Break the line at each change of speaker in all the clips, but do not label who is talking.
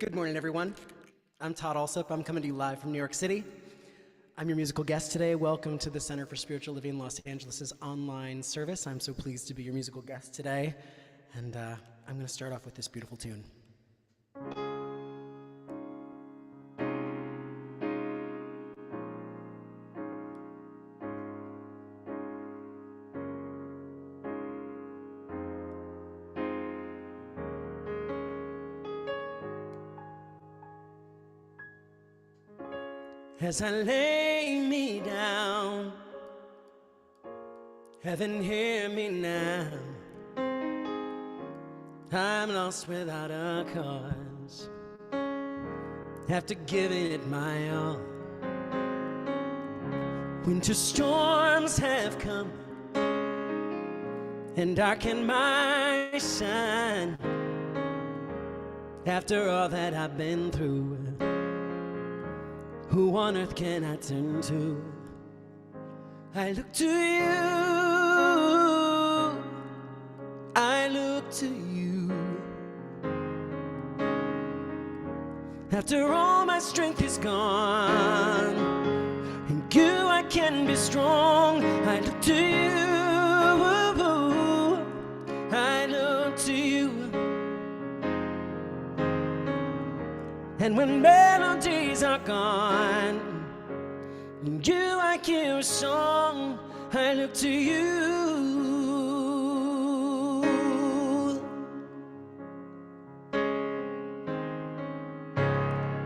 Good morning, everyone. I'm Todd Alsop. I'm coming to you live from New York City. I'm your musical guest today. Welcome to the Center for Spiritual Living Los Angeles' online service. I'm so pleased to be your musical guest today. And I'm going to start off with this beautiful tune. As I lay me down, heaven hear me now. I'm lost without a cause, after giving it my all. Winter storms have come and darkened my sun. After all that I've been through, who on earth can I turn to? I look to you, I look to you. After all my strength is gone, in you I can be strong. I look to you, I look to you. And when melodies are gone, in you I hear a song. I look to you.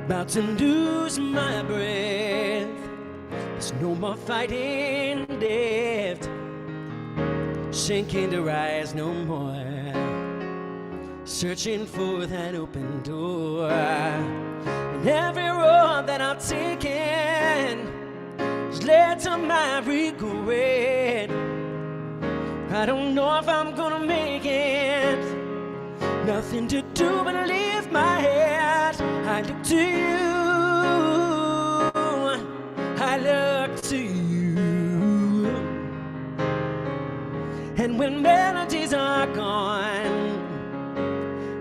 About to lose my breath, there's no more fighting death, sinking to rise no more, searching for that open door. And every road that I've taken has led to my regret. I don't know if I'm gonna make it, nothing to do but lift my head. I look to you, I look to you. And when melodies are gone,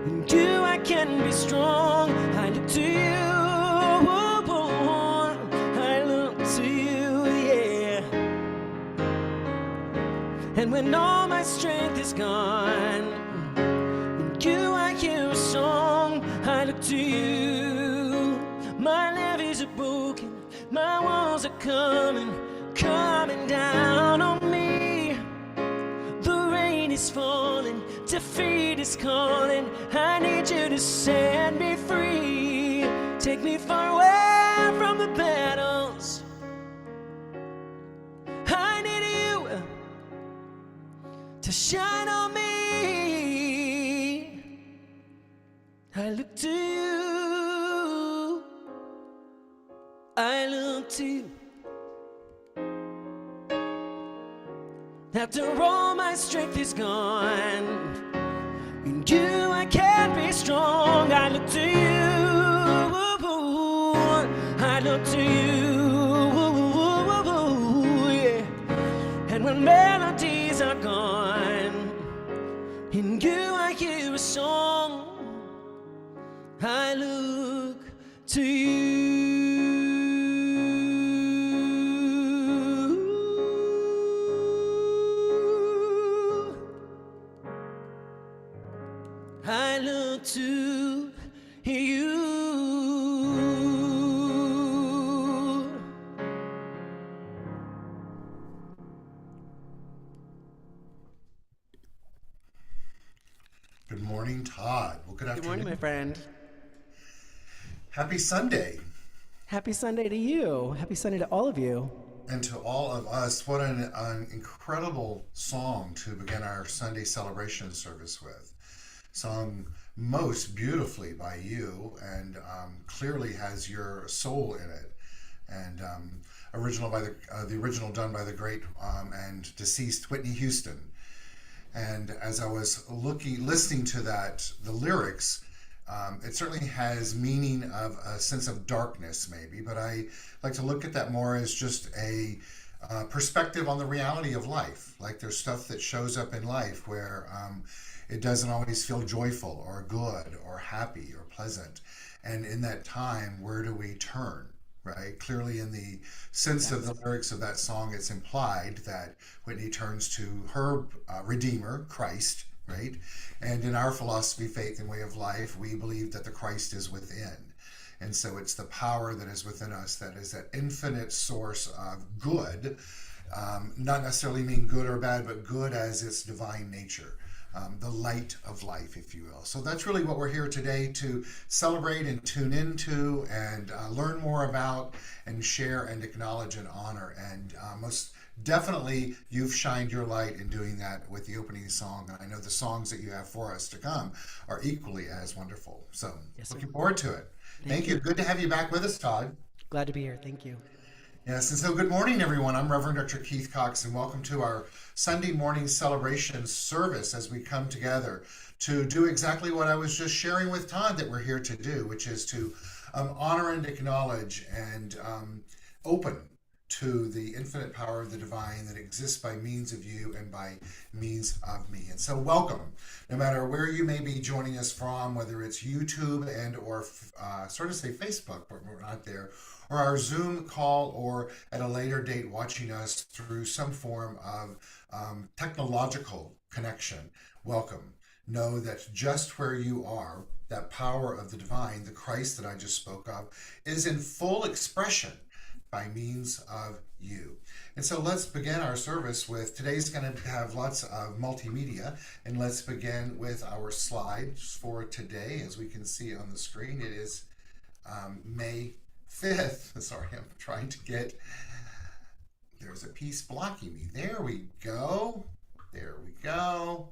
in you I can be strong. I look to you, I look to you, yeah. And when all my strength is gone, in you I hear a song. I look to you. My levees are broken, my walls are coming down on me. The rain is falling, defeat is calling. I need you to set me free. Take me far away from the battles. I need you to shine on me. I look to you, I look to you. After all my strength is gone, in you I can be strong. I look to you, I look to you, yeah. And when melodies are gone, in you I hear a song. I look to you. I look to you.
Good morning, Todd. Well, good afternoon.
Good morning, my friend.
Happy Sunday.
Happy Sunday to you. Happy Sunday to all of you.
And to all of us, what an incredible song to begin our Sunday celebration service with. Sung most beautifully by you, and clearly has your soul in it. And the original done by the great and deceased Whitney Houston. And as I was listening to that, the lyrics, it certainly has meaning of a sense of darkness, maybe, but I like to look at that more as just a perspective on the reality of life. Like there's stuff that shows up in life where it doesn't always feel joyful or good or happy or pleasant. And in that time, where do we turn? Right? Clearly, in the sense of the lyrics of that song, it's implied that Whitney turns to her Redeemer, Christ, right? And in our philosophy, faith, and way of life, we believe that the Christ is within. And so it's the power that is within us that is that infinite source of good, not necessarily mean good or bad, but good as its divine nature. The light of life, if you will. So that's really what we're here today to celebrate and tune into and learn more about and share and acknowledge and honor. And most definitely, you've shined your light in doing that with the opening song. And I know the songs that you have for us to come are equally as wonderful. So
Yes,
looking forward to it. Thank you. Good to have you back with us, Todd.
Glad to be here. Thank you.
Yes, and so good morning, everyone. I'm Reverend Dr. Keith Cox, and welcome to our Sunday morning celebration service as we come together to do exactly what I was just sharing with Todd that we're here to do, which is to honor and acknowledge and open to the infinite power of the divine that exists by means of you and by means of me. And so welcome, no matter where you may be joining us from, whether it's YouTube and or sort of say Facebook, but we're not there, or our Zoom call, or at a later date watching us through some form of technological connection. Welcome. Know that just where you are, that power of the divine, the Christ that I just spoke of, is in full expression by means of you. And so let's begin our service with, today's going to have lots of multimedia, and let's begin with our slides for today. As we can see on the screen, it is May 5th. Sorry, I'm trying to get, there's a piece blocking me. There we go. There we go.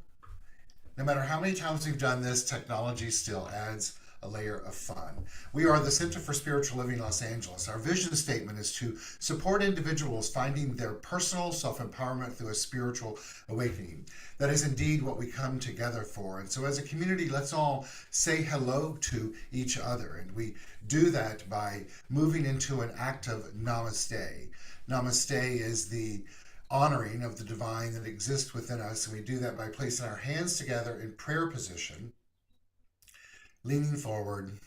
No matter how many times we've done this, technology still adds a layer of fun. We are the Center for Spiritual Living Los Angeles. Our vision statement is to support individuals finding their personal self-empowerment through a spiritual awakening. That is indeed what we come together for. And so as a community, let's all say hello to each other. And we do that by moving into an act of namaste. Namaste is the honoring of the divine that exists within us. And we do that by placing our hands together in prayer position, leaning forward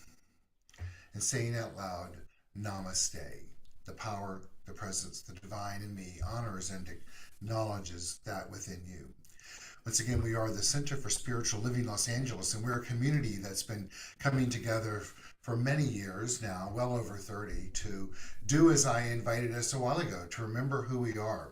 and saying out loud, Namaste. The power, the presence, the divine in me honors and acknowledges that within you. Once again, we are the Center for Spiritual Living Los Angeles, and we're a community that's been coming together for many years now, well over 30, to do as I invited us a while ago, to remember who we are.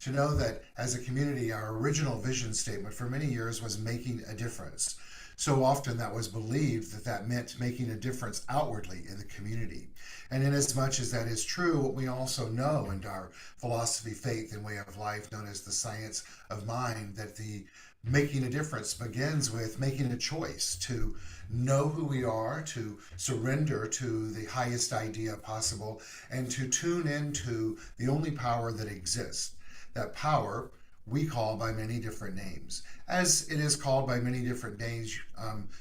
To know that as a community, our original vision statement for many years was making a difference. So often that was believed that that meant making a difference outwardly in the community. And in as much as that is true, what we also know in our philosophy, faith, and way of life, known as the science of mind, that the making a difference begins with making a choice to know who we are, to surrender to the highest idea possible, and to tune into the only power that exists. That power we call by many different names, as it is called by many different names,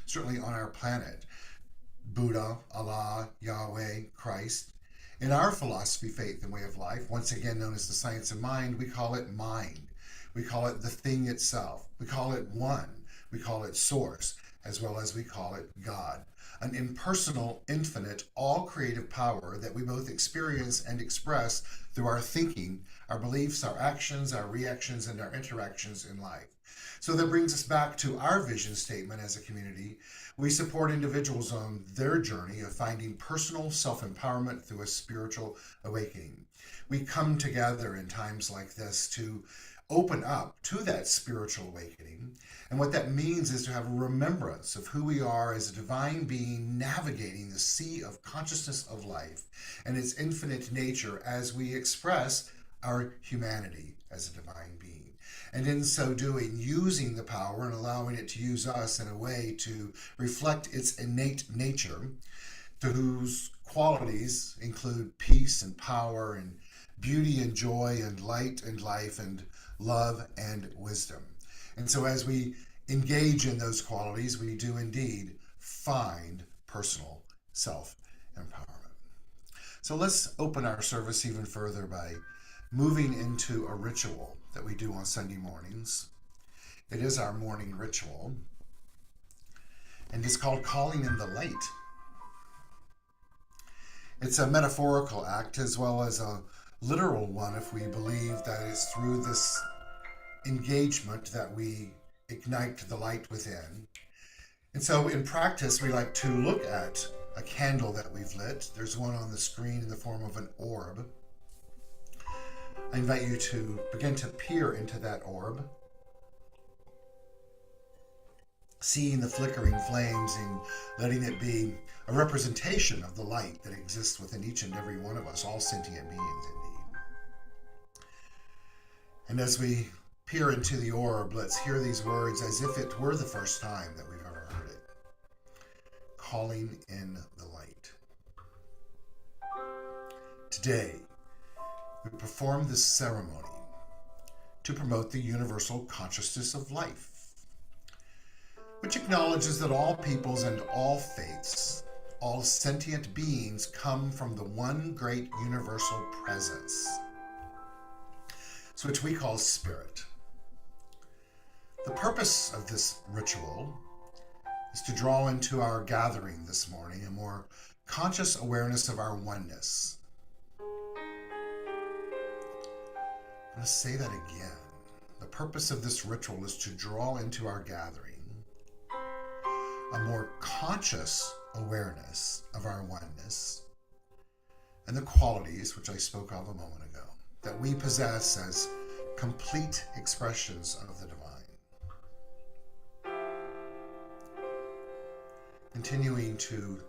certainly on our planet. Buddha, Allah, Yahweh, Christ. In our philosophy, faith, and way of life, once again known as the science of mind, we call it mind. We call it the thing itself. We call it one. We call it source, as well as we call it God. An impersonal, infinite, all creative power that we both experience and express through our thinking, our beliefs, our actions, our reactions, and our interactions in life. So that brings us back to our vision statement as a community. We support individuals on their journey of finding personal self-empowerment through a spiritual awakening. We come together in times like this to open up to that spiritual awakening. And what that means is to have a remembrance of who we are as a divine being navigating the sea of consciousness of life and its infinite nature as we express our humanity as a divine being. And in so doing, using the power and allowing it to use us in a way to reflect its innate nature, to whose qualities include peace and power and beauty and joy and light and life and love and wisdom. And so as we engage in those qualities, we do indeed find personal self-empowerment. So let's open our service even further by moving into a ritual that we do on Sunday mornings. It is our morning ritual. and is called Calling in the Light. It's a metaphorical act as well as a literal one if we believe that it's through this engagement that we ignite the light within. And so in practice, we like to look at a candle that we've lit. There's one on the screen in the form of an orb. I invite you to begin to peer into that orb, seeing the flickering flames and letting it be a representation of the light that exists within each and every one of us, all sentient beings indeed. And as we peer into the orb, let's hear these words as if it were the first time that we've ever heard it. Calling in the light. Today, we perform this ceremony to promote the universal consciousness of life, which acknowledges that all peoples and all faiths, all sentient beings come from the one great universal presence, which we call spirit. The purpose of this ritual is to draw into our gathering this morning a more conscious awareness of our oneness. I'm going to say that again. The purpose of this ritual is to draw into our gathering a more conscious awareness of our oneness and the qualities which I spoke of a moment ago that we possess as complete expressions of the divine. Continuing to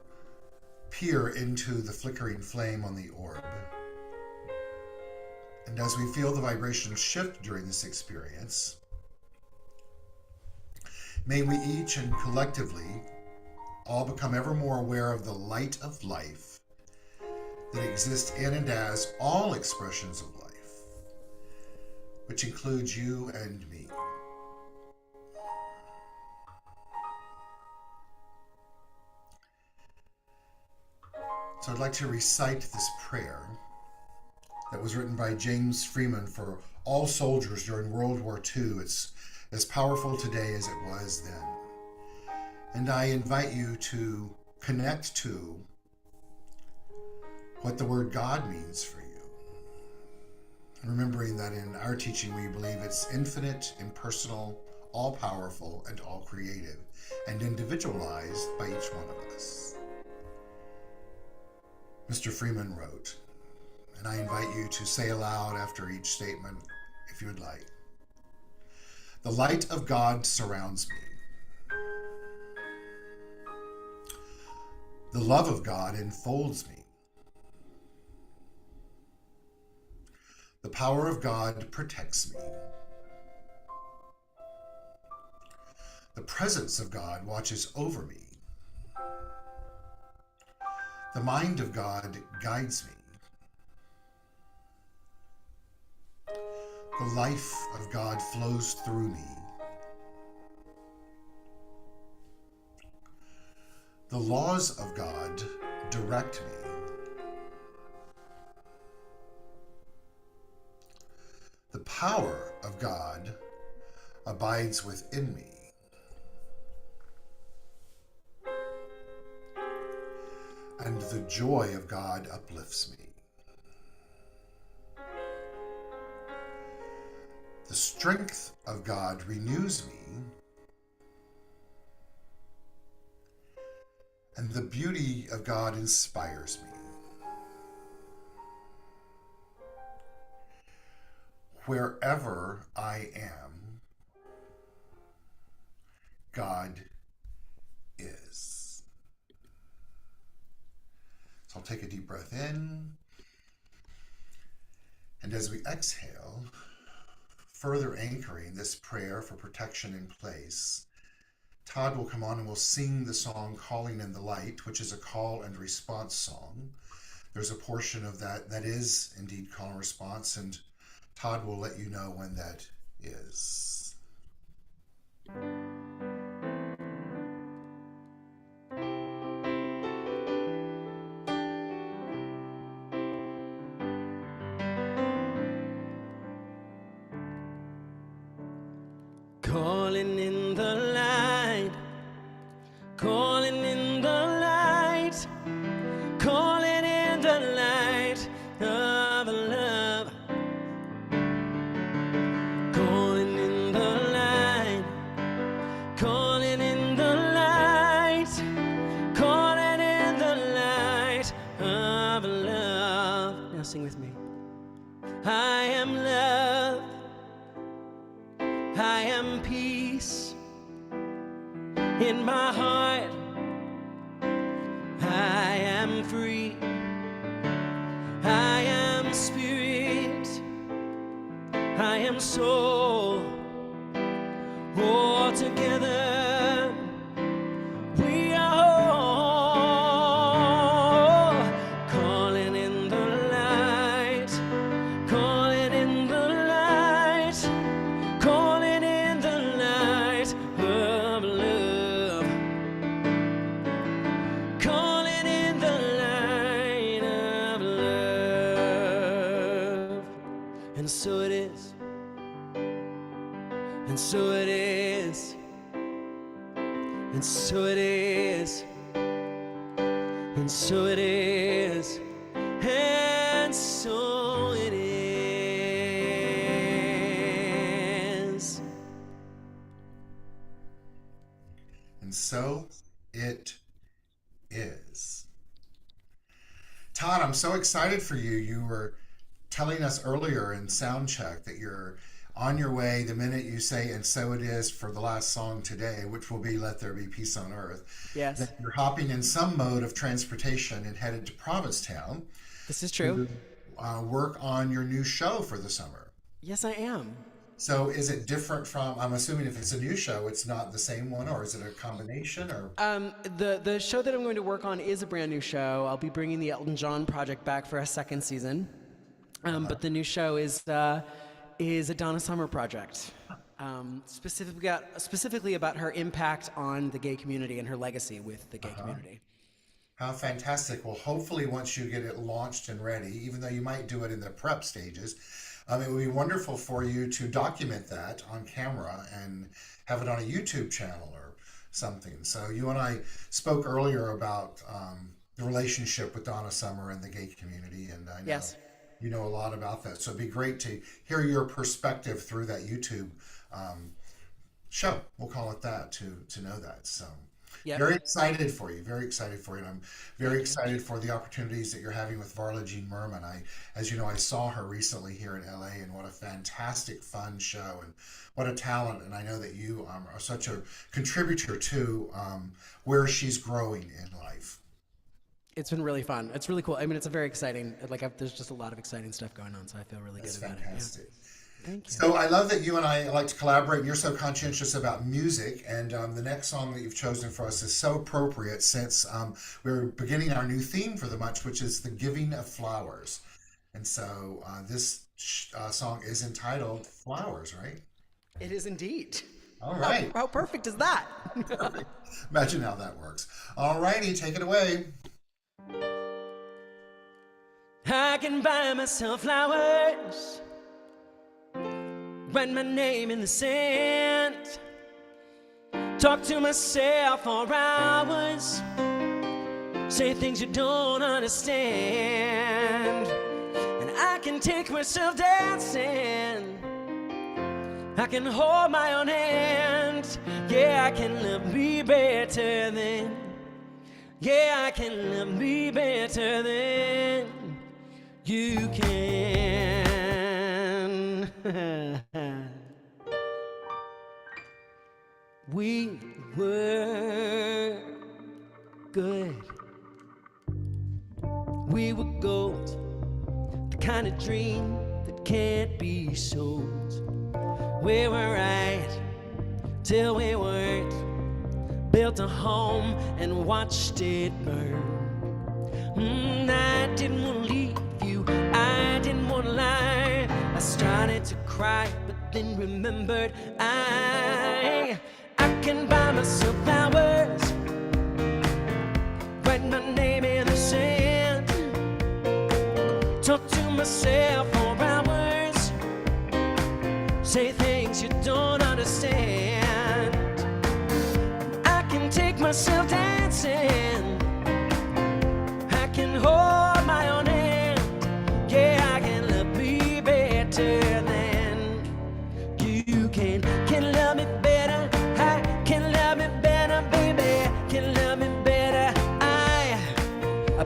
peer into the flickering flame on the orb. And as we feel the vibration shift during this experience, may we each and collectively all become ever more aware of the light of life that exists in and as all expressions of life, which includes you and me. So I'd like to recite this prayer that was written by James Freeman for all soldiers during World War II. It's as powerful today as it was then. And I invite you to connect to what the word God means for you. Remembering that in our teaching we believe it's infinite, impersonal, all-powerful, and all-creative, and individualized by each one of us. Mr. Freeman wrote, and I invite you to say aloud after each statement, if you would like. The light of God surrounds me. The love of God enfolds me. The power of God protects me. The presence of God watches over me. The mind of God guides me. The life of God flows through me. The laws of God direct me. The power of God abides within me. And the joy of God uplifts me. The strength of God renews me, and the beauty of God inspires me. Wherever I am, God is. So I'll take a deep breath in, and as we exhale, further anchoring this prayer for protection in place, Todd will come on and we'll sing the song Calling in the Light, which is a call and response song. There's a portion of that that is indeed call and response, and Todd will let you know when that is.
Calling in the light, of love. Calling in the light, calling in the light, calling in the light of love. Now sing with me. I am love, I am peace in my heart, I am free, I am spirit, I am soul, all together we are whole. Calling in the light, calling in the light, calling in the light of love, calling in the light of love. And so it is, and so it is, and so it is, and so it is, and so it is.
And so it is. Todd, I'm so excited for you. You were telling us earlier in sound check that you're on your way the minute you say "and so it is" for the last song today, which will be "Let There Be Peace on Earth."
Yes.
That you're hopping in some mode of transportation and headed to Provincetown
This is true.
to work on your new show for the summer.
Yes, I am.
So is it different from, I'm assuming if it's a new show, it's not the same one, or is it a combination, or?
The show that I'm going to work on is a brand new show. I'll be bringing the Elton John project back for a second season. But the new show is a Donna Summer project, specifically about her impact on the gay community and her legacy with the gay community.
How fantastic. Well, hopefully once you get it launched and ready, even though you might do it in the prep stages, it would be wonderful for you to document that on camera and have it on a YouTube channel or something. So you and I spoke earlier about the relationship with Donna Summer and the gay community, and I know
Yes.
you know a lot about that. So it'd be great to hear your perspective through that YouTube show. We'll call it that, to know that. So
Yep.
very excited for you. Very excited for you. And I'm very excited for the opportunities that you're having with Varla Jean Merman. As you know, I saw her recently here in LA, and what a fantastic, fun show, and what a talent. And I know that you are such a contributor to where she's growing in life.
It's been really fun. It's really cool. I mean, it's a very exciting, there's just a lot of exciting stuff going on, so I feel really
That's
good about
fantastic.
it. Yeah. Thank you.
So I love that you and I like to collaborate, and you're so conscientious about music. And the next song that you've chosen for us is so appropriate, since we're beginning our new theme for the month, which is the giving of flowers. And so this song is entitled "Flowers," right?
It is indeed.
All right.
How perfect is that?
Imagine how that works. All righty, take it away.
I can buy myself flowers, write my name in the sand, talk to myself for hours, say things you don't understand. And I can take myself dancing, I can hold my own hand. Yeah, I can love me better than, yeah, I can love me better than you can. We were good. We were gold, the kind of dream that can't be sold. We were right till we weren't. Built a home and watched it burn. I didn't want to leave you, I didn't want to lie. I started to cry, but then remembered I can buy myself flowers, write my name in the sand, talk to myself for hours, say things you don't understand. I can take myself dancing, I can hold my own hand.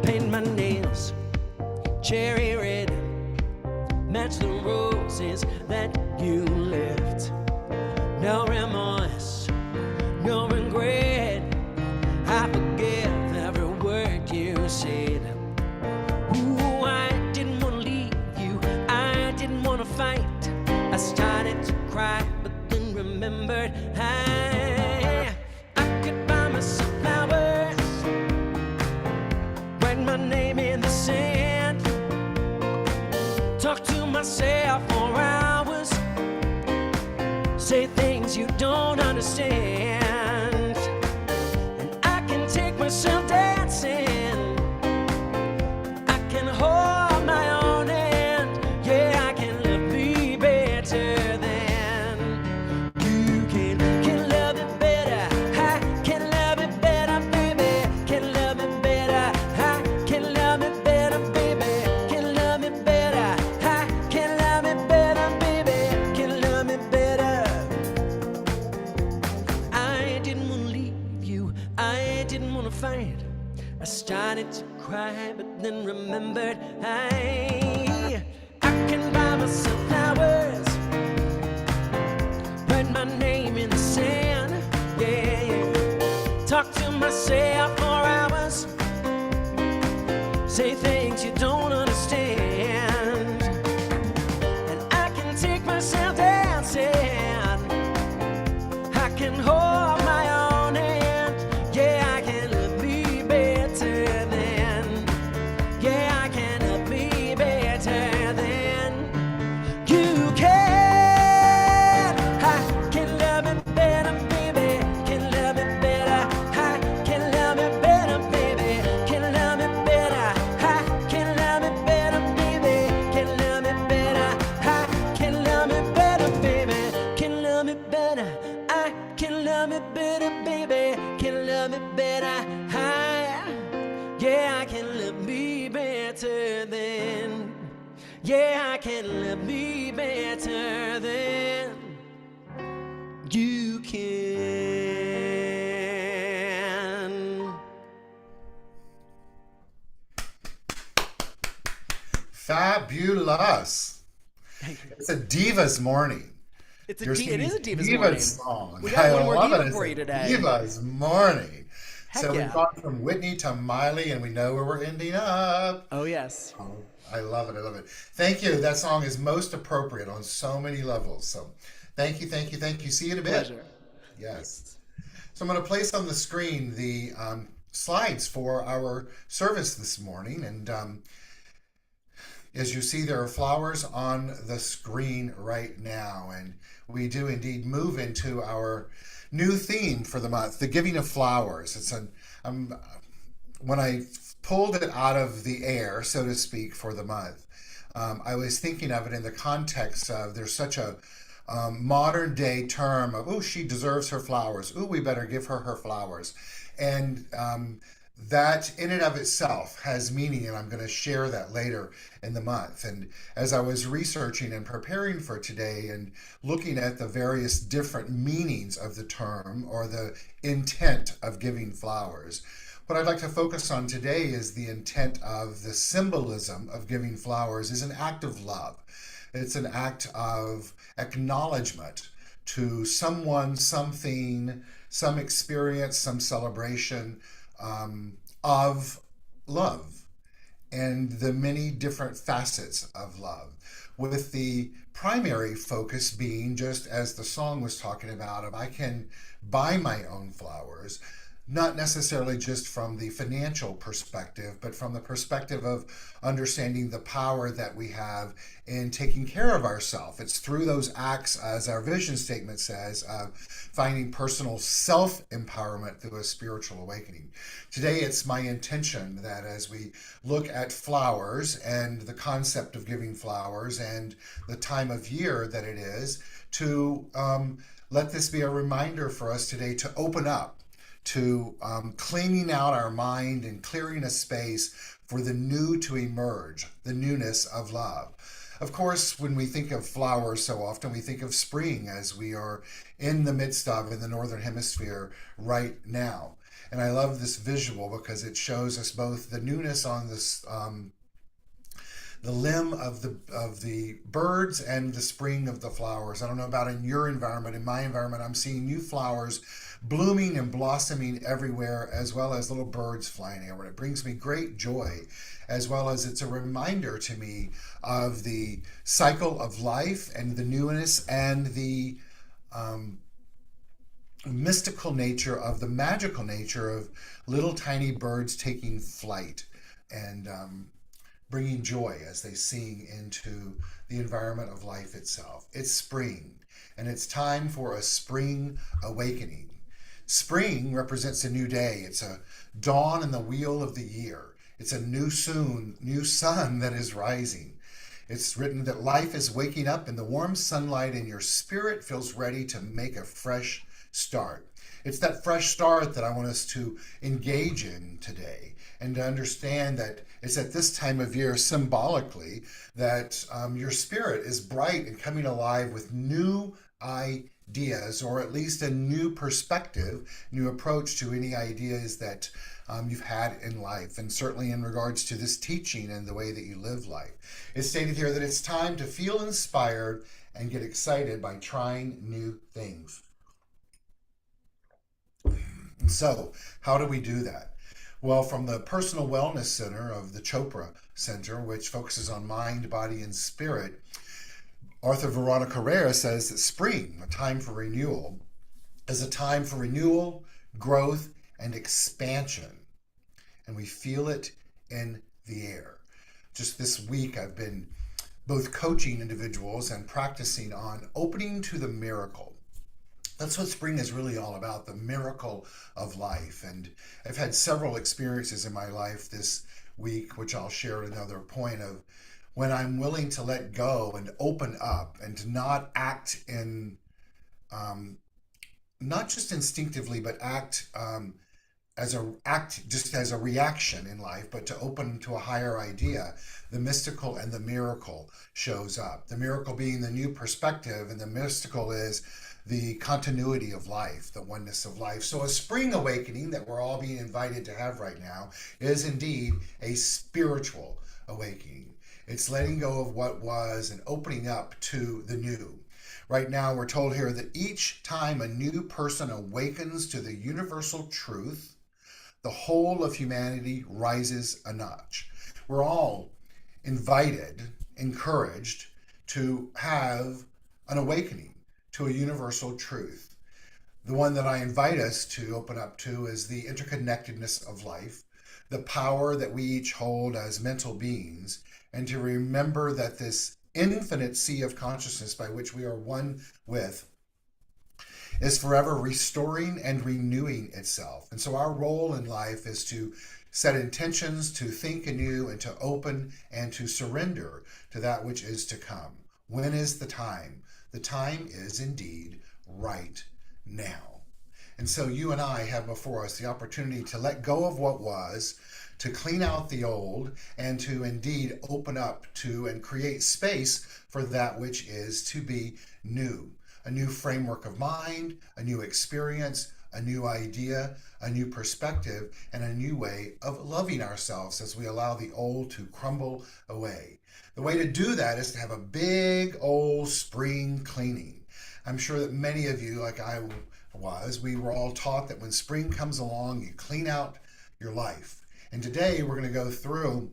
paint my nails cherry red, match the roses that you left. No remorse, no regret, I forgive every word you said. Ooh, I didn't want to leave you, I didn't want to fight. I started to cry, but then remembered I could buy myself flowers, write my name in the sand, talk to myself for hours, say things you don't understand, and I can take myself dancing, I can hold my own hand, yeah, I can love me better than you can love it better, I can love it better, baby, can love it better, I can love it better, baby, can love it better, I can love it better, baby, can love it better. I didn't want to leave you, I didn't want to fight. I started to cry, but then remembered I can buy myself flowers, write my name in the sand, yeah, yeah. Talk to myself for hours, say things you don't understand, and I can take myself dancing, I can hold my own hand, yeah, I can love me better than, yeah, I can love me better than you can. I can love it better, baby, can love it better, I can love it better, baby, can love it better, I can love it better, baby, can love it better, I can love it better, baby, can love it better, I can love it better, baby, can love it better, yeah, I can love me better than, yeah, I can love me better than you can.
Fabulous. It's a Diva's morning.
It
You're
is a
singing
Diva's
Diva's
morning.
song.
We got one more
love
diva
it.
for
It's
you
a
today.
Diva's morning.
Heck
So
yeah.
we've gone from Whitney to Miley, and we know where we're ending up.
Oh yes.
Oh, I love it. I love it. Thank you. That song is most appropriate on so many levels. So thank you, thank you, thank you. See you in a bit.
Pleasure.
Yes. So I'm going to place on the screen the slides for our service this morning. And as you see, there are flowers on the screen right now. And we do indeed move into our new theme for the month, the giving of flowers. When I pulled it out of the air, so to speak, for the month, I was thinking of it in the context of there's such a modern day term of, oh, she deserves her flowers. Oh, we better give her her flowers. And that in and of itself has meaning, and I'm going to share that later in the month. And as I was researching and preparing for today and looking at the various different meanings of the term or the intent of giving flowers, what I'd like to focus on today is the intent of the symbolism of giving flowers is an act of love. It's an act of acknowledgement to someone, something, some experience, some celebration of love and the many different facets of love, with the primary focus being, just as the song was talking about, if I can buy my own flowers, not necessarily just from the financial perspective, but from the perspective of understanding the power that we have in taking care of ourselves. It's through those acts, as our vision statement says, of finding personal self-empowerment through a spiritual awakening. Today, it's my intention that as we look at flowers and the concept of giving flowers and the time of year that it is, to let this be a reminder for us today to open up to cleaning out our mind and clearing a space for the new to emerge, the newness of love. Of course, when we think of flowers so often, we think of spring, as we are in the midst of in the Northern Hemisphere right now. And I love this visual because it shows us both the newness on this the limb of the birds and the spring of the flowers. I don't know about in your environment. In my environment, I'm seeing new flowers blooming and blossoming everywhere, as well as little birds flying over. It brings me great joy, as well as it's a reminder to me of the cycle of life and the newness and the mystical nature of the magical nature of little tiny birds taking flight and bringing joy as they sing into the environment of life itself. It's spring, and it's time for a spring awakening. Spring represents a new day. It's a dawn in the wheel of the year. It's a new sun that is rising. It's written that life is waking up in the warm sunlight and your spirit feels ready to make a fresh start. It's that fresh start that I want us to engage in today, and to understand that it's at this time of year, symbolically, that your spirit is bright and coming alive with new ideas, or at least a new perspective, new approach to any ideas that you've had in life, and certainly in regards to this teaching and the way that you live life. It's stated here that it's time to feel inspired and get excited by trying new things. So, how do we do that? Well, from the Personal Wellness Center of the Chopra Center, which focuses on mind, body, and spirit, Arthur Veronica Rare says that spring, a time for renewal, is a time for renewal, growth, and expansion. And we feel it in the air. Just this week, I've been both coaching individuals and practicing on opening to the miracle. That's what spring is really all about, the miracle of life. And I've had several experiences in my life this week, which I'll share at another point, of when I'm willing to let go and open up and to not act in, not just instinctively, but act just as a reaction in life, but to open to a higher idea. The mystical and the miracle shows up. The miracle being the new perspective, and the mystical is the continuity of life, the oneness of life. So a spring awakening that we're all being invited to have right now is indeed a spiritual awakening. It's letting go of what was and opening up to the new. Right now, we're told here that each time a new person awakens to the universal truth, the whole of humanity rises a notch. We're all invited, encouraged to have an awakening to a universal truth. The one that I invite us to open up to is the interconnectedness of life, the power that we each hold as mental beings, and to remember that this infinite sea of consciousness by which we are one with is forever restoring and renewing itself. And so our role in life is to set intentions, to think anew, and to open and to surrender to that which is to come. When is the time? The time is indeed right now. And so you and I have before us the opportunity to let go of what was, to clean out the old, and to indeed open up to and create space for that which is to be new. A new framework of mind, a new experience, a new idea, a new perspective, and a new way of loving ourselves as we allow the old to crumble away. The way to do that is to have a big old spring cleaning. I'm sure that many of you, like I was, we were all taught that when spring comes along, you clean out your life. And today we're going to go through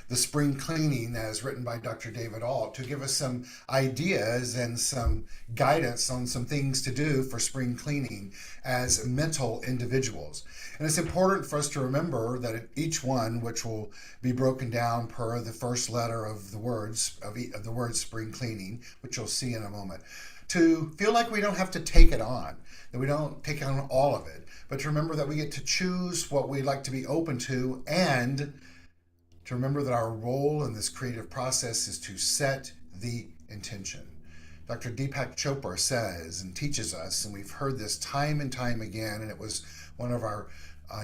the spring cleaning as written by Dr. David Alt to give us some ideas and some guidance on some things to do for spring cleaning as mental individuals. And it's important for us to remember that each one, which will be broken down per the first letter of the words of the word spring cleaning, which you'll see in a moment, to feel like we don't have to take it on, that we don't take on all of it, but to remember that we get to choose what we'd like to be open to, and to remember that our role in this creative process is to set the intention. Dr. Deepak Chopra says and teaches us, and we've heard this time and time again, and it was one of our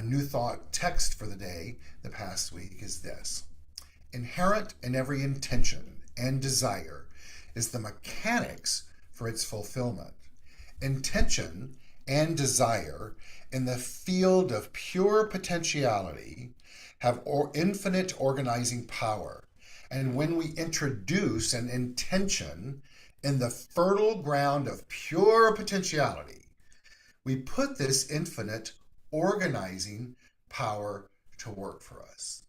New Thought text for the day the past week, is this: inherent in every intention and desire is the mechanics for its fulfillment. Intention and desire in the field of pure potentiality have infinite organizing power. And when we introduce an intention in the fertile ground of pure potentiality, we put this infinite organizing power to work for us.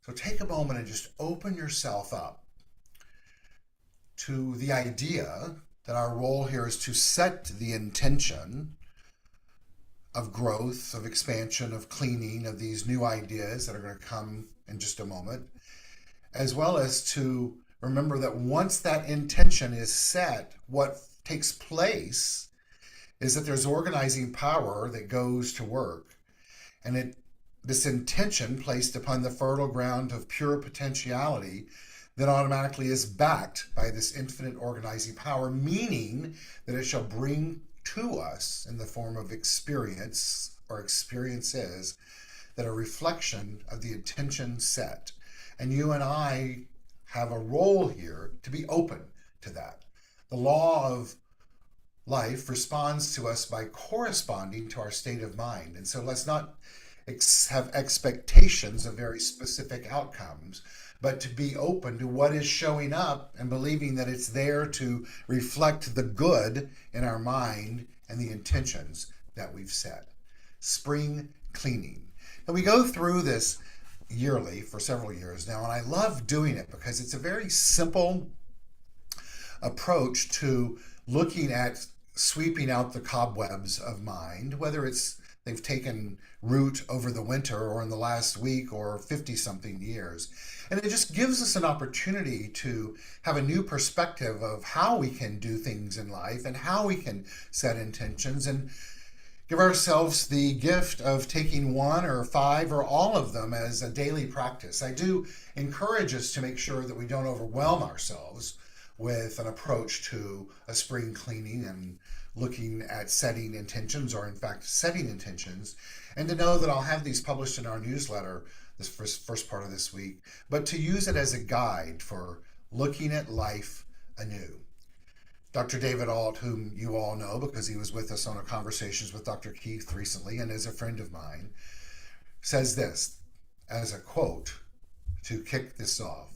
So take a moment and just open yourself up to the idea that our role here is to set the intention of growth, of expansion, of cleaning, of these new ideas that are going to come in just a moment, as well as to remember that once that intention is set, what takes place is that there's organizing power that goes to work. And this intention placed upon the fertile ground of pure potentiality then automatically is backed by this infinite organizing power, meaning that it shall bring to us in the form of experience or experiences that are a reflection of the intention set. And you and I have a role here to be open to that. The law of life responds to us by corresponding to our state of mind. And so let's not have expectations of very specific outcomes, but to be open to what is showing up and believing that it's there to reflect the good in our mind and the intentions that we've set. Spring cleaning. And we go through this yearly for several years now, and I love doing it because it's a very simple approach to looking at sweeping out the cobwebs of mind, whether it's they've taken root over the winter or in the last week or 50-something years. And it just gives us an opportunity to have a new perspective of how we can do things in life and how we can set intentions and give ourselves the gift of taking one or five or all of them as a daily practice. I do encourage us to make sure that we don't overwhelm ourselves with an approach to a spring cleaning and looking at setting intentions, or in fact setting intentions, and to know that I'll have these published in our newsletter this first part of this week, but to use it as a guide for looking at life anew. Dr. David Alt, whom you all know because he was with us on our conversations with Dr. Keith recently and is a friend of mine, says this as a quote to kick this off: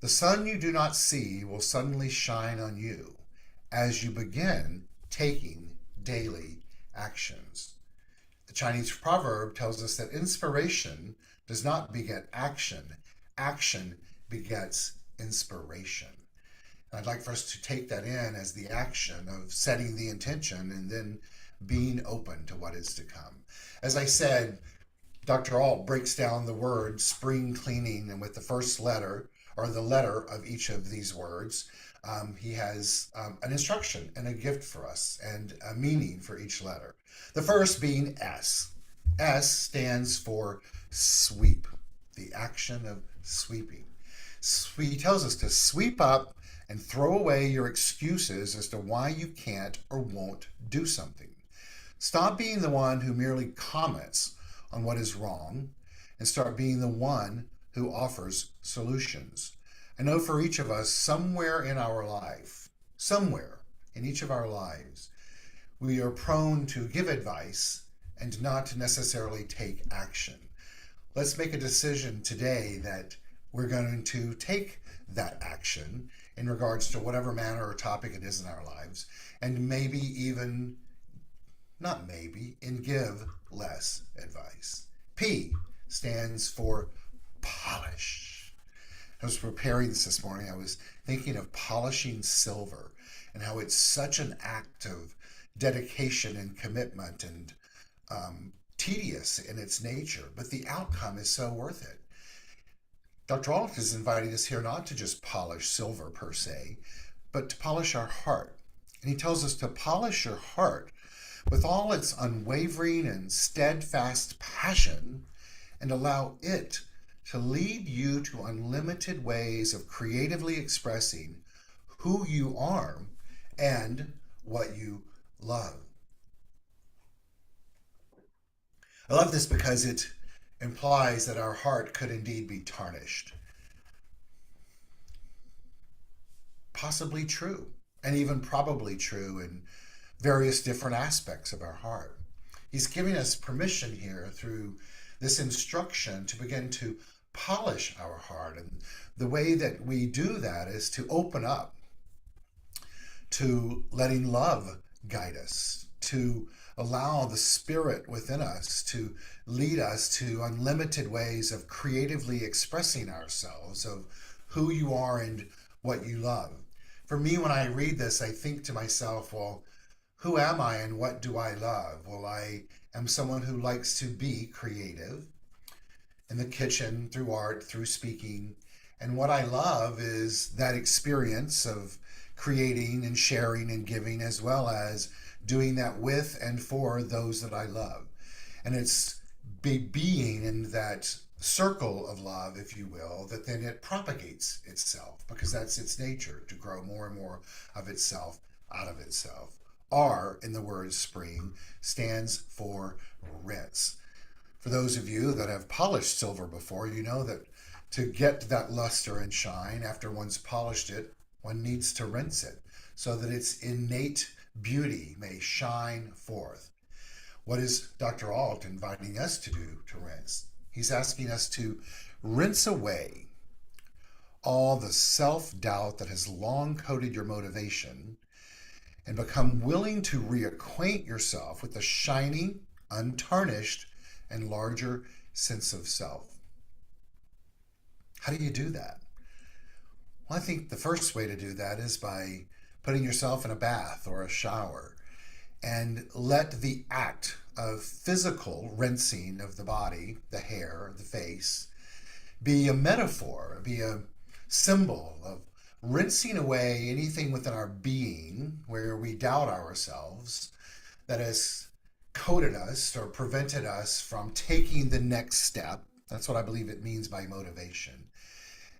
"The sun you do not see will suddenly shine on you as you begin taking daily actions." The Chinese proverb tells us that inspiration does not beget action. Action begets inspiration. And I'd like for us to take that in as the action of setting the intention and then being open to what is to come. As I said, Dr. Alt breaks down the word spring cleaning, and with the first letter, or the letter of each of these words, he has an instruction and a gift for us and a meaning for each letter. The first being S. S stands for sweep, the action of sweeping. He tells us to sweep up and throw away your excuses as to why you can't or won't do something. Stop being the one who merely comments on what is wrong and start being the one who offers solutions. I know for each of us, somewhere in our life, somewhere in each of our lives, we are prone to give advice and not necessarily take action. Let's make a decision today that we're going to take that action in regards to whatever manner or topic it is in our lives, and maybe even, not maybe, and give less advice. P stands for polish. I was preparing this morning. I was thinking of polishing silver and how it's such an act of dedication and commitment and tedious in its nature, but the outcome is so worth it. Dr. Alt is inviting us here not to just polish silver per se, but to polish our heart. And he tells us to polish your heart with all its unwavering and steadfast passion and allow it to lead you to unlimited ways of creatively expressing who you are and what you love. I love this because it implies that our heart could indeed be tarnished. Possibly true, and even probably true in various different aspects of our heart. He's giving us permission here through this instruction to begin to polish our heart. And the way that we do that is to open up to letting love guide us, to allow the spirit within us to lead us to unlimited ways of creatively expressing ourselves, of who you are and what you love. For me, when I read this, I think to myself, well, who am I and what do I love? Well, I am someone who likes to be creative in the kitchen, through art, through speaking. And what I love is that experience of creating and sharing and giving, as well as doing that with and for those that I love. And it's being in that circle of love, if you will, that then it propagates itself, because that's its nature, to grow more and more of itself out of itself. R in the word spring stands for rinse. For those of you that have polished silver before, you know that to get that luster and shine, after one's polished it, one needs to rinse it so that its innate beauty may shine forth. What is Dr. Alt inviting us to do to rinse? He's asking us to rinse away all the self-doubt that has long coated your motivation and become willing to reacquaint yourself with the shining, untarnished, and larger sense of self. How do you do that? Well, I think the first way to do that is by putting yourself in a bath or a shower and let the act of physical rinsing of the body, the hair, the face, be a metaphor, be a symbol of rinsing away anything within our being where we doubt ourselves that has coated us or prevented us from taking the next step. That's what I believe it means by motivation.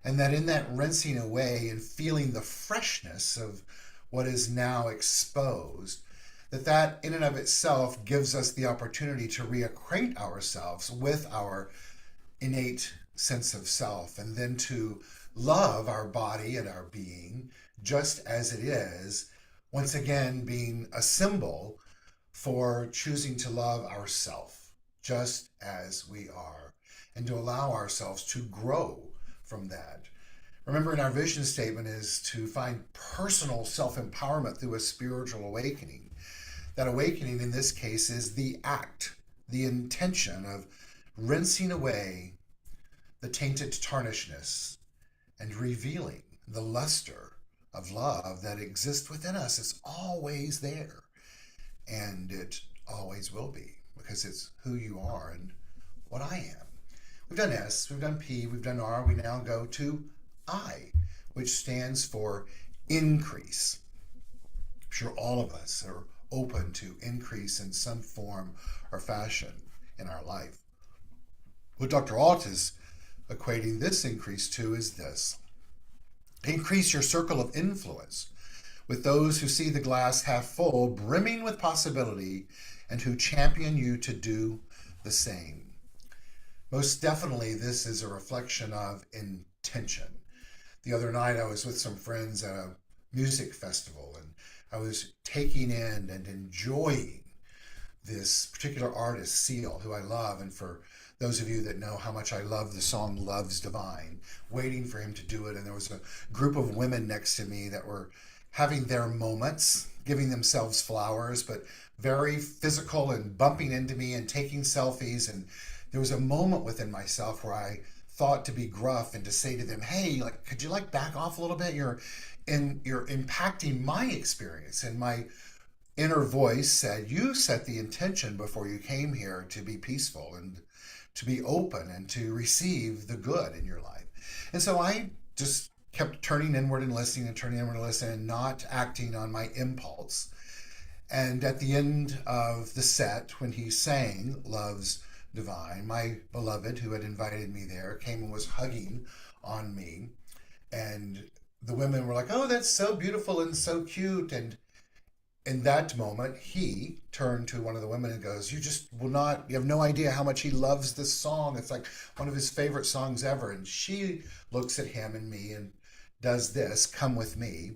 And that in that rinsing away and feeling the freshness of what is now exposed, that in and of itself gives us the opportunity to reacquaint ourselves with our innate sense of self, and then to love our body and our being just as it is, once again being a symbol for choosing to love ourself just as we are, and to allow ourselves to grow from that. Remembering our vision statement is to find personal self-empowerment through a spiritual awakening. That awakening in this case is the act, the intention of rinsing away the tainted tarnishness and revealing the luster of love that exists within us. It's always there, and it always will be, because it's who you are and what I am. We've done S, we've done P, we've done R. We now go to I, which stands for increase. I'm sure all of us are open to increase in some form or fashion in our life. What Dr. Alt is equating this increase to is this: increase your circle of influence with those who see the glass half full, brimming with possibility, and who champion you to do the same. Most definitely, this is a reflection of intention. The other night, I was with some friends at a music festival, and I was taking in and enjoying this particular artist, Seal, who I love. And for those of you that know how much I love the song Love's Divine, waiting for him to do it. And there was a group of women next to me that were having their moments, giving themselves flowers, but very physical and bumping into me and taking selfies. And there was a moment within myself where I thought to be gruff and to say to them, hey, could you back off a little bit? You're impacting my experience. And my inner voice said, you set the intention before you came here to be peaceful and to be open and to receive the good in your life. And so I just kept turning inward and listening and turning inward and listening and not acting on my impulse. And at the end of the set, when he sang Love's Divine, my beloved, who had invited me there, came and was hugging on me. And the women were like, oh, that's so beautiful and so cute. And in that moment, he turned to one of the women and goes, you have no idea how much he loves this song. It's like one of his favorite songs ever. And she looks at him and me and does this, come with me.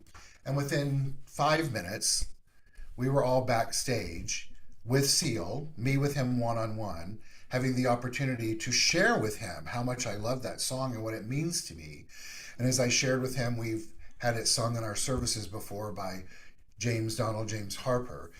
And within 5 minutes, we were all backstage with Seal, me with him one on one, having the opportunity to share with him how much I love that song and what it means to me. And as I shared with him, we've had it sung in our services before by James Harper.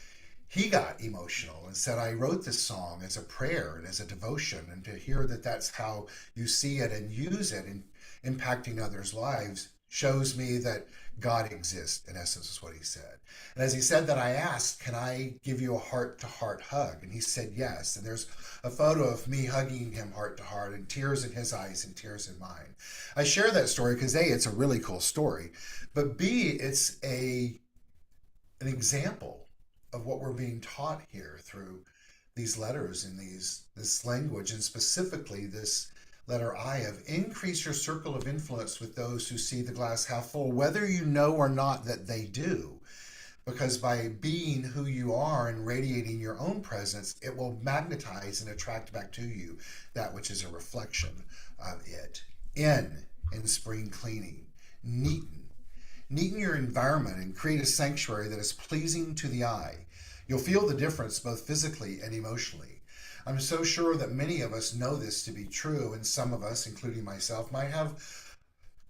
He got emotional and said, I wrote this song as a prayer and as a devotion, and to hear that that's how you see it and use it in impacting others' lives shows me that God exists, in essence, is what he said. And as he said that, I asked, can I give you a heart to heart hug? And he said yes. And there's a photo of me hugging him heart to heart, and tears in his eyes and tears in mine. I share that story because A, it's a really cool story, but B, it's an example of what we're being taught here through these letters and this language, and specifically this letter I, of increase your circle of influence with those who see the glass half full, whether you know or not that they do. Because by being who you are and radiating your own presence, it will magnetize and attract back to you that which is a reflection of it. In spring cleaning, neaten your environment and create a sanctuary that is pleasing to the eye. You'll feel the difference both physically and emotionally. I'm so sure that many of us know this to be true, and some of us, including myself, might have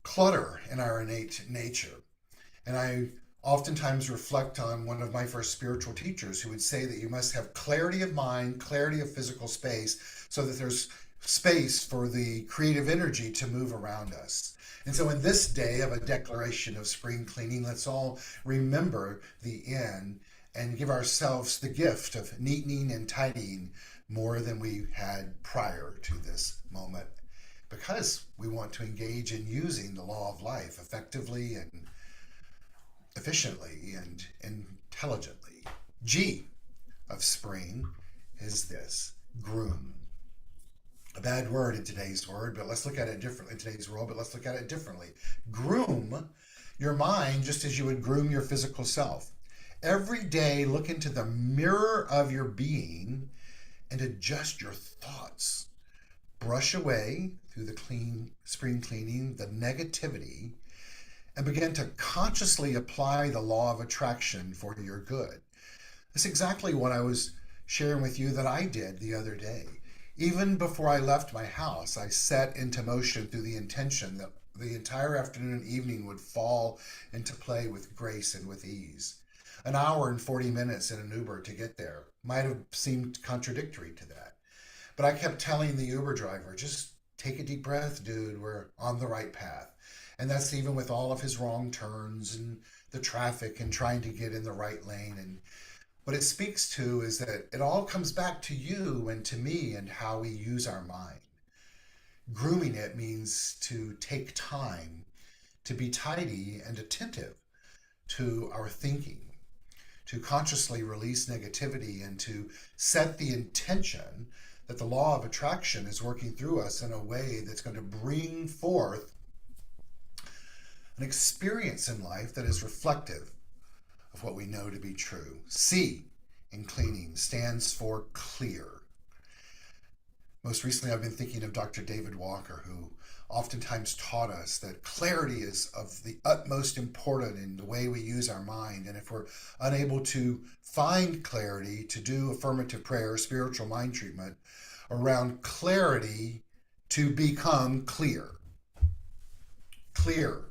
clutter in our innate nature. And I oftentimes reflect on one of my first spiritual teachers who would say that you must have clarity of mind, clarity of physical space, so that there's space for the creative energy to move around us. And so in this day of a declaration of spring cleaning, let's all remember the end and give ourselves the gift of neatening and tidying more than we had prior to this moment, because we want to engage in using the law of life effectively and efficiently and intelligently. G of spring is this: groom. A bad word in today's word, but let's look at it differently. In today's world, but let's look at it differently. Groom your mind just as you would groom your physical self. Every day, look into the mirror of your being and adjust your thoughts. Brush away through the spring cleaning the negativity and begin to consciously apply the law of attraction for your good. That's exactly what I was sharing with you that I did the other day. Even before I left my house, I set into motion through the intention that the entire afternoon and evening would fall into play with grace and with ease. An hour and 40 minutes in an Uber to get there might have seemed contradictory to that. But I kept telling the Uber driver, just take a deep breath, dude, we're on the right path. And that's even with all of his wrong turns and the traffic and trying to get in the right lane. And what it speaks to is that it all comes back to you and to me and how we use our mind. Grooming it means to take time to be tidy and attentive to our thinking, to consciously release negativity, and to set the intention that the law of attraction is working through us in a way that's going to bring forth an experience in life that is reflective of what we know to be true. C in cleaning stands for clear. Most recently, I've been thinking of Dr. David Walker, who oftentimes taught us that clarity is of the utmost importance in the way we use our mind. And if we're unable to find clarity, to do affirmative prayer, spiritual mind treatment around clarity to become clear. Clear,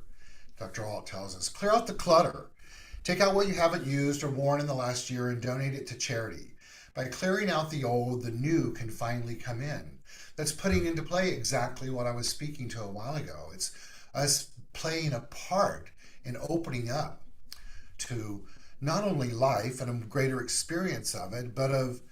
Dr. Alt tells us. Clear out the clutter. Take out what you haven't used or worn in the last year and donate it to charity. By clearing out the old, the new can finally come in. That's putting into play exactly what I was speaking to a while ago. It's us playing a part in opening up to not only life and a greater experience of it, but of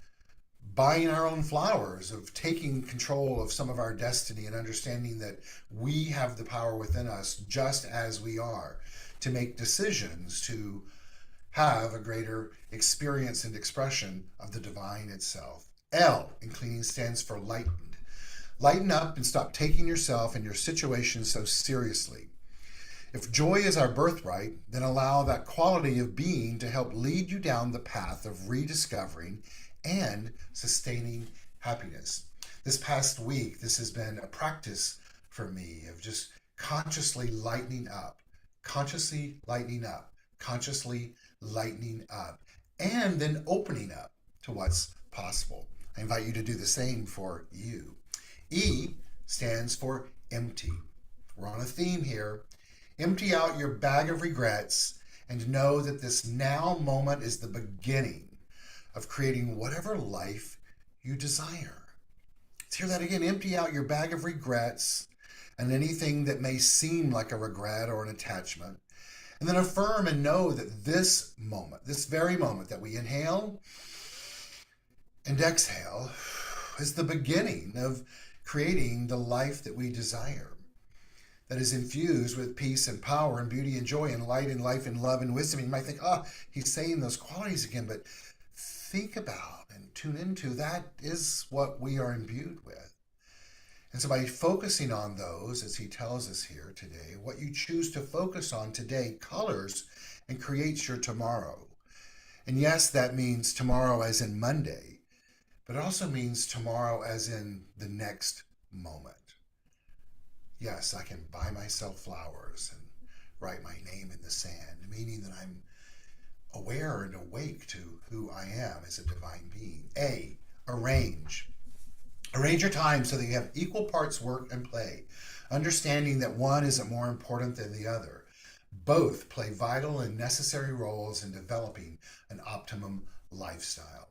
buying our own flowers, of taking control of some of our destiny and understanding that we have the power within us just as we are to make decisions to have a greater experience and expression of the divine itself. L in cleaning stands for lightened. Lighten up and stop taking yourself and your situation so seriously. If joy is our birthright, then allow that quality of being to help lead you down the path of rediscovering and sustaining happiness. This past week, this has been a practice for me of just consciously lightening up, consciously lightening up, consciously lightening up. and then opening up to what's possible. I invite you to do the same for you. E stands for empty. We're on a theme here. Empty out your bag of regrets and know that this now moment is the beginning of creating whatever life you desire. Let's hear that again. Empty out your bag of regrets and anything that may seem like a regret or an attachment. And then affirm and know that this moment, this very moment that we inhale and exhale, is the beginning of creating the life that we desire, that is infused with peace and power and beauty and joy and light and life and love and wisdom. You might think, oh, he's saying those qualities again, but think about and tune into that is what we are imbued with. And so by focusing on those, as he tells us here today, what you choose to focus on today colors and creates your tomorrow. And yes, that means tomorrow as in Monday, but it also means tomorrow as in the next moment. Yes, I can buy myself flowers and write my name in the sand, meaning that I'm aware and awake to who I am as a divine being. A, arrange. Arrange your time so that you have equal parts work and play, understanding that one isn't more important than the other. Both play vital and necessary roles in developing an optimum lifestyle.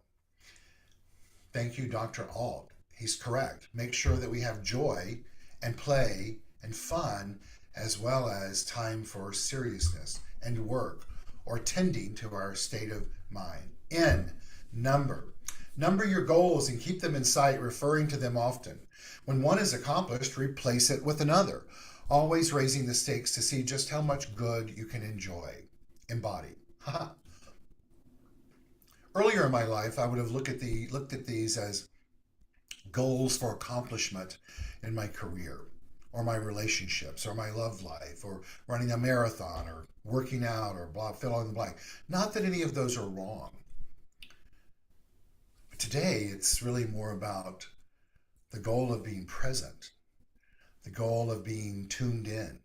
Thank you, Dr. Alt. He's correct. Make sure that we have joy and play and fun, as well as time for seriousness and work or tending to our state of mind. N, number. Number your goals and keep them in sight, referring to them often. When one is accomplished, replace it with another, always raising the stakes to see just how much good you can enjoy. Embody. Earlier in my life, I would have looked at these as goals for accomplishment in my career, or my relationships, or my love life, or running a marathon, or working out, or blah, fill in the blank. Not that any of those are wrong. But today, it's really more about the goal of being present, the goal of being tuned in,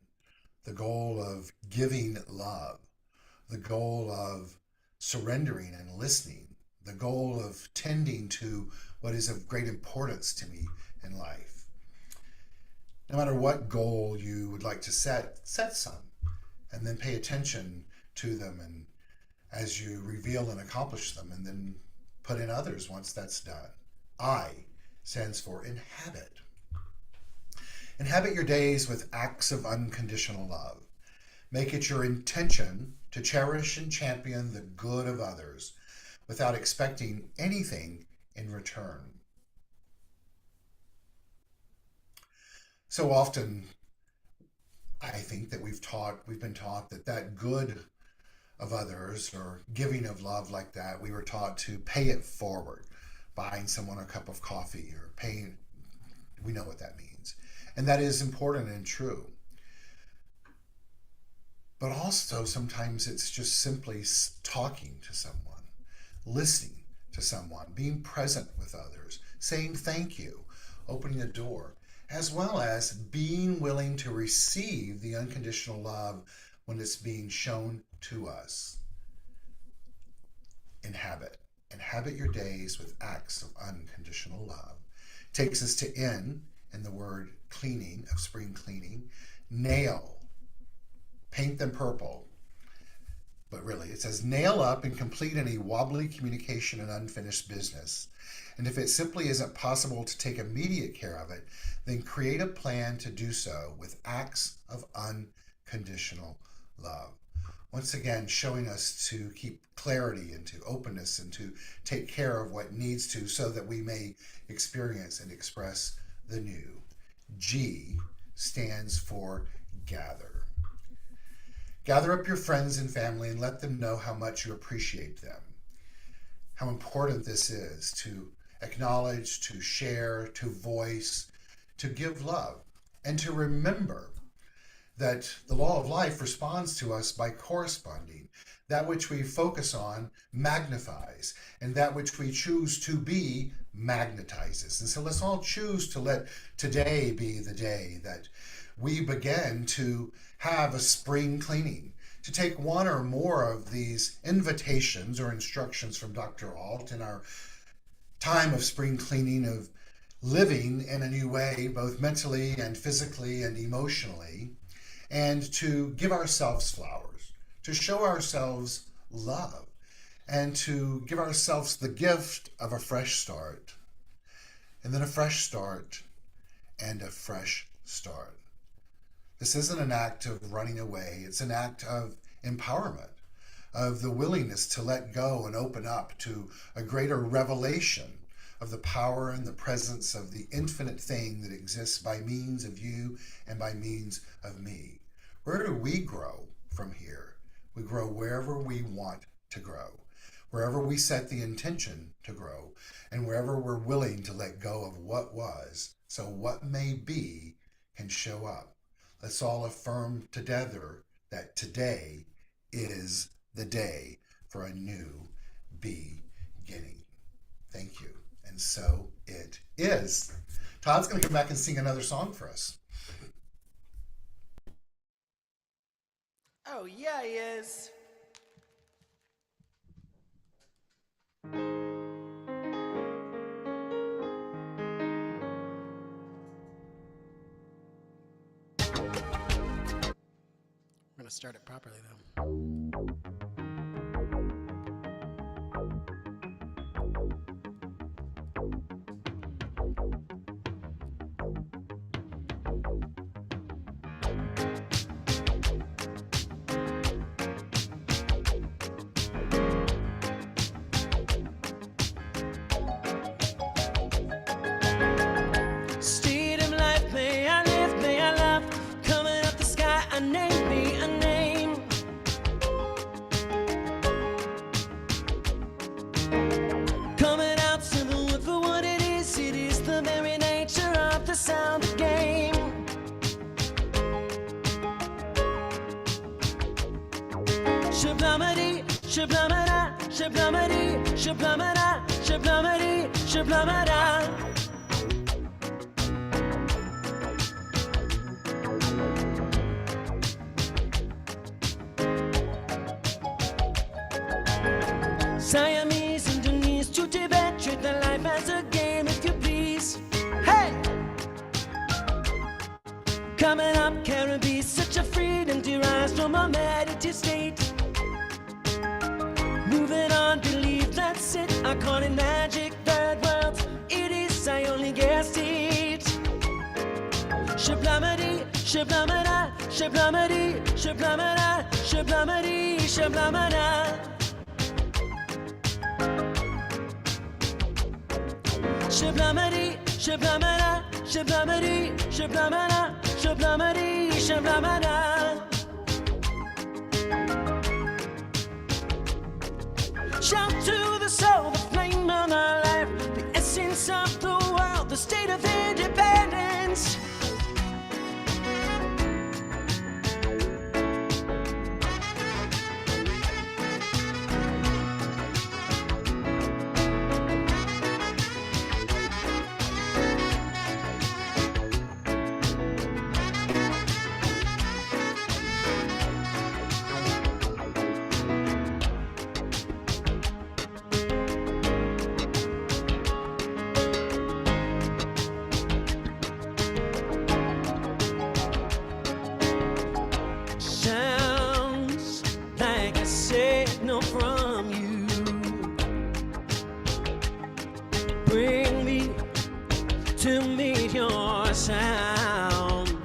the goal of giving love, the goal of surrendering and listening, the goal of tending to what is of great importance to me in life. No matter what goal you would like to set some, and then pay attention to them, and as you reveal and accomplish them, and then put in others once that's done. I stands for inhabit. Inhabit your days with acts of unconditional love. Make it your intention to cherish and champion the good of others without expecting anything in return. So often, I think that we've been taught that good of others or giving of love like that, we were taught to pay it forward, buying someone a cup of coffee or paying, we know what that means. And that is important and true. But also sometimes it's just simply talking to someone, listening to someone, being present with others, saying thank you, opening the door, as well as being willing to receive the unconditional love when it's being shown to us. Inhabit your days with acts of unconditional love. Takes us to N in the word cleaning, of spring cleaning. Nail, paint them purple. But really, it says nail up and complete any wobbly communication and unfinished business. And if it simply isn't possible to take immediate care of it, then create a plan to do so with acts of unconditional love. Once again, showing us to keep clarity and to openness and to take care of what needs to so that we may experience and express the new. G stands for gather. Gather up your friends and family and let them know how much you appreciate them. How important this is to acknowledge, to share, to voice, to give love, and to remember that the law of life responds to us by corresponding. That which we focus on magnifies, and that which we choose to be magnetizes. And so let's all choose to let today be the day that we begin to have a spring cleaning, to take one or more of these invitations or instructions from Dr. Alt in our time of spring cleaning, of living in a new way, both mentally and physically and emotionally, and to give ourselves flowers, to show ourselves love, and to give ourselves the gift of a fresh start, and then a fresh start, and a fresh start. This isn't an act of running away, it's an act of empowerment, of the willingness to let go and open up to a greater revelation of the power and the presence of the infinite thing that exists by means of you and by means of me. Where do we grow from here? We grow wherever we want to grow, wherever we set the intention to grow, and wherever we're willing to let go of what was, so what may be can show up. Let's all affirm together that today is the day for a new beginning. Thank you. And so it is. Todd's going to come back and sing another song for us.
Oh, yeah, he is. We're going to start it properly, though. Shablamity, shablamada, shablamity, shablamada, shablamity, shablamada. Siamese, Indonesian to Tibet, treat the life as a game if you please. Hey! Coming up, Caribbean, such a freedom derives from a meditative state. Moving on, believe that's it. I call it magic, third world. It is, I only guessed it. Shablamity, shablamada, shablamity, shablamada, shablamity, shablamada. Shablamity, shablamada, shablamity, shablamada, shablamity, shablamada. Shout to the soul, the flame of our life, the essence of the world, the state of independence. From you, bring me to meet your sound,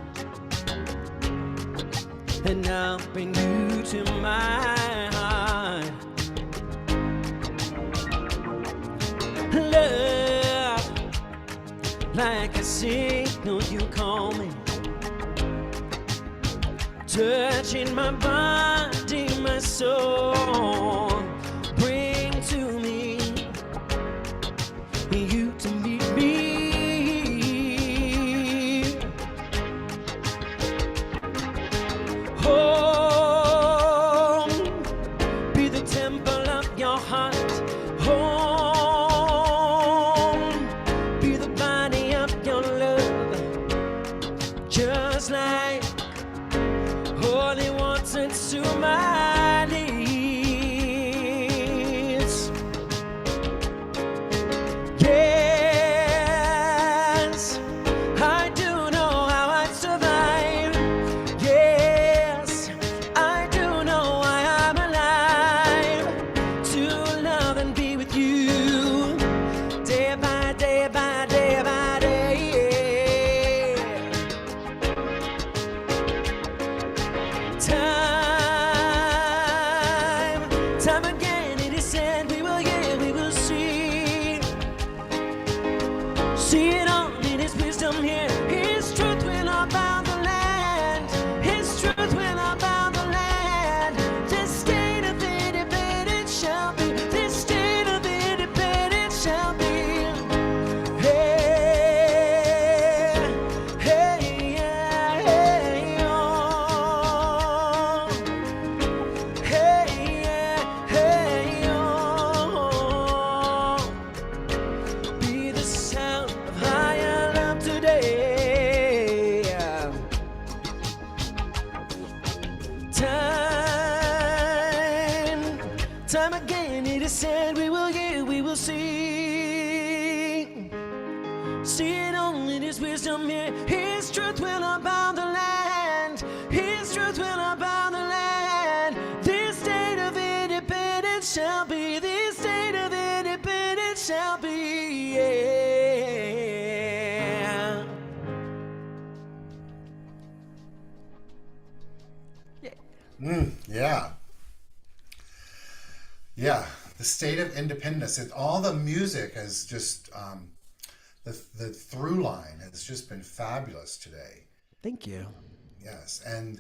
and I'll bring you to my heart. Love, like a signal you call me, touching my body, my soul. Bring to me you to meet me. Home, be the temple of your heart. Home, be the body of your love. Just like home. only wants it to my needs. Yes, I do know how I'd survive. Yes, I do know why I'm alive. To love and be with you, day by day by day by day. Time again it is said, we will hear, we will see. See it all in his wisdom here. His truth will abound the land. His truth will abound the land. This state of independence shall be. This state of independence shall be. Hey, hey, yeah, hey, oh. Hey, yeah, hey, oh. Be the sound of higher love today. Time again it is said, we will hear, we will see. See it all in his wisdom here. His truth will abound the land. His truth will abound the land. This state of independence shall be. This state of independence shall be. Yeah.
Yeah. Yeah. The state of independence. All the music has just, the through line has just been fabulous today.
Thank you.
Yes. And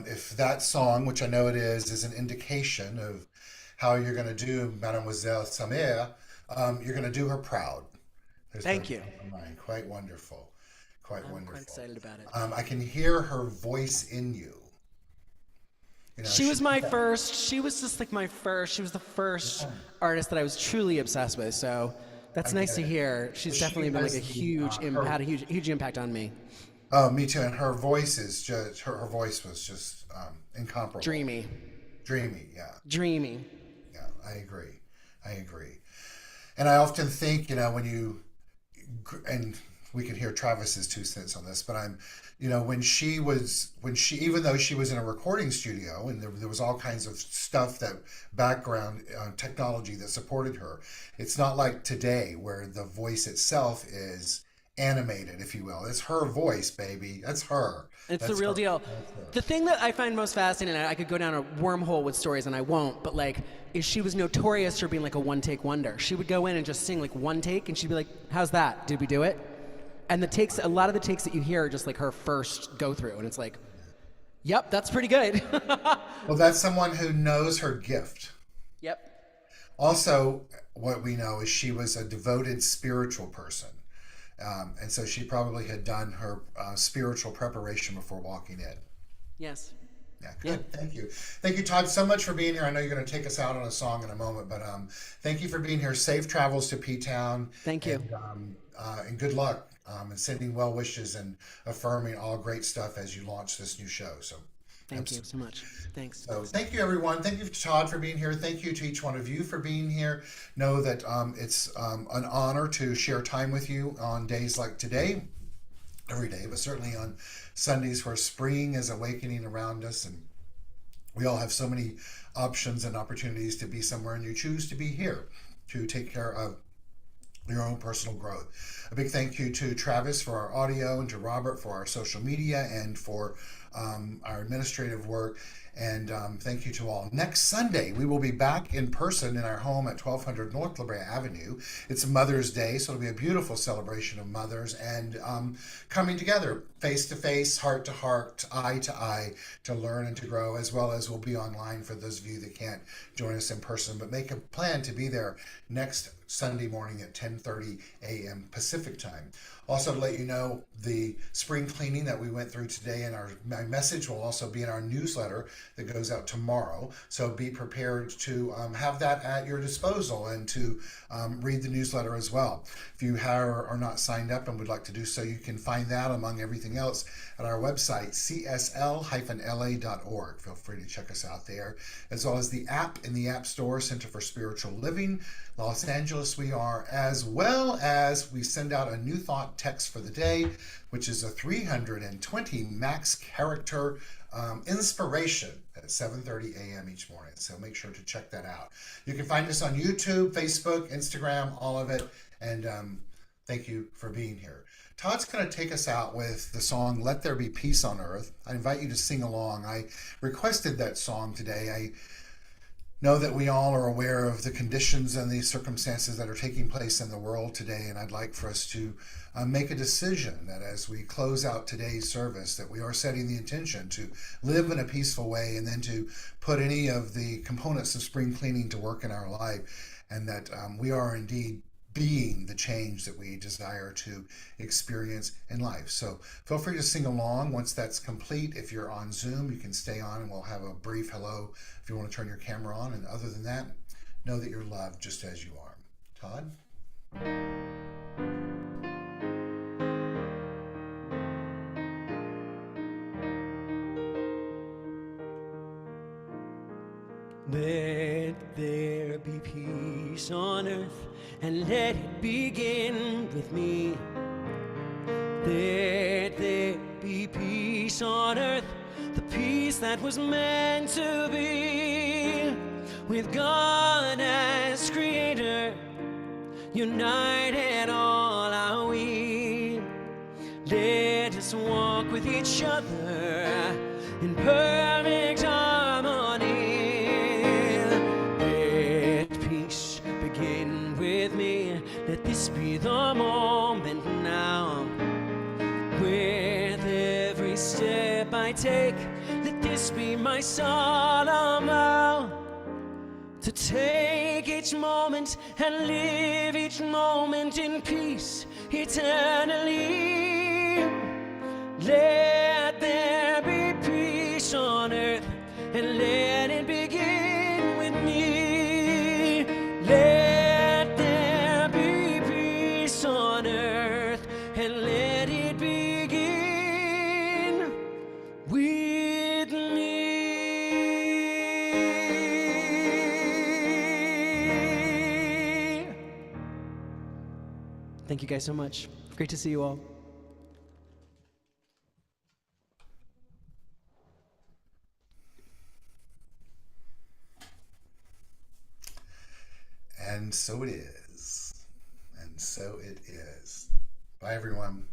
if that song, which I know it is an indication of how you're going to do Mademoiselle Samir, you're going to do her proud.
Thank you.
Quite wonderful. Quite
I'm
wonderful.
quite excited about it.
I can hear her voice in you. You know,
She was my first. She was just like my first. She was the first artist that I was truly obsessed with. So that's nice to hear. She's
She
definitely been like
has
a huge, had a huge impact on me.
Oh, me too. And her voice is just her voice was just incomparable.
Dreamy,
Dreamy, yeah.
dreamy.
Yeah, I agree. I agree. And I often think, you know, when you, and we can hear Travis's 2 cents on this, but when she, even though she was in a recording studio and there was all kinds of stuff, that background technology that supported her, it's not like today where the voice itself is animated, if you will. It's her voice, baby. That's her.
It's
That's
the real
her.
deal.
That's her.
The thing that I find most fascinating, and I could go down a wormhole with stories and I won't, but like, is she was notorious for being like a one-take wonder. She would go in and just sing like one take and she'd be like, how's that? Did we do it? And a lot of the takes that you hear are just like her first go through. And it's like, yep, that's pretty good.
Well, that's someone who knows her gift.
Yep.
Also, what we know is she was a devoted spiritual person. And so she probably had done her spiritual preparation before walking in.
Yes.
Yeah, good. Yeah. Thank you. Thank you, Todd, so much for being here. I know you're going to take us out on a song in a moment, but thank you for being here. Safe travels to P-Town.
Thank you.
And good luck, and sending well wishes and affirming all great stuff as you launch this new show. So
Thank you so much. Thanks.
So thank you, everyone. Thank you to Todd for being here. Thank you to each one of you for being here. Know that it's an honor to share time with you on days like today, every day, but certainly on Sundays where spring is awakening around us, and we all have so many options and opportunities to be somewhere, and you choose to be here to take care of your own personal growth. A big thank you to Travis for our audio, and to Robert for our social media, and for our administrative work. And thank you to all. Next Sunday, we will be back in person in our home at 1200 North La Brea Avenue. It's Mother's Day, so it'll be a beautiful celebration of mothers, and coming together face to face, heart to heart, eye to eye, to learn and to grow, as well as we'll be online for those of you that can't join us in person, but make a plan to be there next Sunday morning at 10:30 a.m. Pacific time. Also, to let you know, the spring cleaning that we went through today, and my message will also be in our newsletter that goes out tomorrow. So be prepared to have that at your disposal and to read the newsletter as well. If you are not signed up and would like to do so, you can find that among everything else at our website, csl-la.org. Feel free to check us out there, as well as the app in the App Store, Center for Spiritual Living, Los Angeles we are, as well as we send out a new thought text for the day, which is a 320 max character inspiration at 7:30 a.m. each morning. So make sure to check that out. You can find us on YouTube, Facebook, Instagram, all of it. And thank you for being here. Todd's going to take us out with the song Let There Be Peace on Earth. I invite you to sing along. I requested that song today. I know that we all are aware of the conditions and the circumstances that are taking place in the world today, and I'd like for us to make a decision that as we close out today's service, that we are setting the intention to live in a peaceful way, and then to put any of the components of spring cleaning to work in our life, and that we are indeed being the change that we desire to experience in life. So feel free to sing along once that's complete. If you're on Zoom, you can stay on and we'll have a brief hello if you want to turn your camera on. And other than that, know that you're loved just as you are. Todd?
Let there be peace on earth, and let it begin with me. Let there be peace on earth, the peace that was meant to be. With God as creator, united all are we. Let us walk with each other in perfect harmony. Let this be the moment now. With every step I take, let this be my solemn vow. To take each moment and live each moment in peace eternally. Let there be peace on earth, and let it begin with me. Let there be peace on earth, and let it begin with me. Thank you guys so much. Great to see you all.
And so it is. And so it is. Bye, everyone.